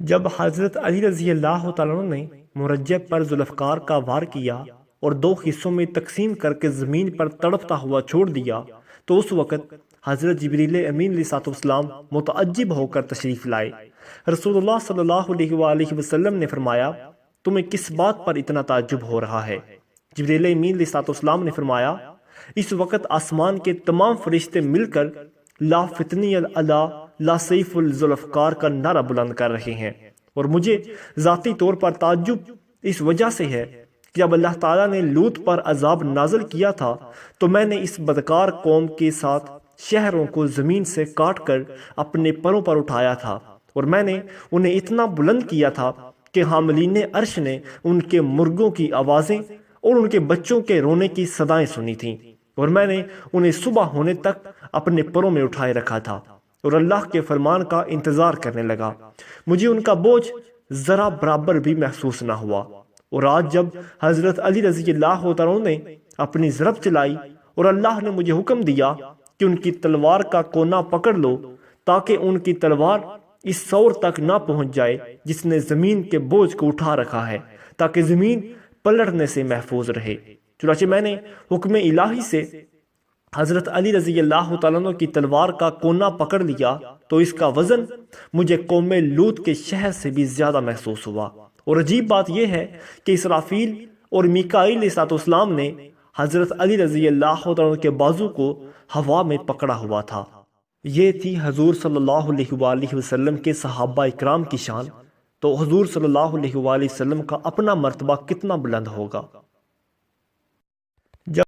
جب حضرت علی رضی اللہ تعالیٰ عنہ نے مرجب پر ذوالفقار کا وار کیا اور دو حصوں میں تقسیم کر کے زمین پر تڑپتا ہوا چھوڑ دیا تو اس وقت حضرت جبریل امین علیہ السلام متعجب ہو کر تشریف لائے۔ رسول اللہ صلی اللہ علیہ وآلہ وسلم نے فرمایا، تمہیں کس بات پر اتنا تعجب ہو رہا ہے؟ جبریل امین علیہ السلام نے فرمایا، اس وقت آسمان کے تمام فرشتے مل کر لا فتنی اللہ لا سیف الذوالفقار کا نعرہ بلند کر رہے ہیں، اور مجھے ذاتی طور پر تعجب اس وجہ سے ہے کہ جب اللہ تعالیٰ نے لوط پر عذاب نازل کیا تھا تو میں نے اس بدکار قوم کے ساتھ شہروں کو زمین سے کاٹ کر اپنے پروں پر اٹھایا تھا، اور میں نے انہیں اتنا بلند کیا تھا کہ حاملین عرش نے ان کے مرغوں کی آوازیں اور ان کے بچوں کے رونے کی صدائیں سنی تھیں، اور میں نے انہیں صبح ہونے تک اپنے پروں میں اٹھائے رکھا تھا اور اللہ کے فرمان کا انتظار کرنے لگا۔ مجھے ان کا بوجھ ذرا برابر بھی محسوس نہ ہوا۔ اور آج جب حضرت علی رضی اللہ تعالیٰ نے اپنی ضرب چلائی اور اللہ نے مجھے حکم دیا کہ ان کی تلوار کا کونا پکڑ لو تاکہ ان کی تلوار اس سور تک نہ پہنچ جائے جس نے زمین کے بوجھ کو اٹھا رکھا ہے، تاکہ زمین پلٹنے سے محفوظ رہے، چنانچہ میں نے حکم الہی سے حضرت علی رضی اللہ تعالیٰ عنہ کی تلوار کا کونا پکڑ لیا تو اس کا وزن مجھے قوم لوط کے شہر سے بھی زیادہ محسوس ہوا۔ اور عجیب بات یہ ہے کہ اسرافیل اور میکائیل علیہ السلام نے حضرت علی رضی اللہ تعالیٰ عنہ کے بازو کو ہوا میں پکڑا ہوا تھا۔ یہ تھی حضور صلی اللہ علیہ وآلہ وسلم کے صحابہ اکرام کی شان، تو حضور صلی اللہ علیہ وآلہ وسلم کا اپنا مرتبہ کتنا بلند ہوگا۔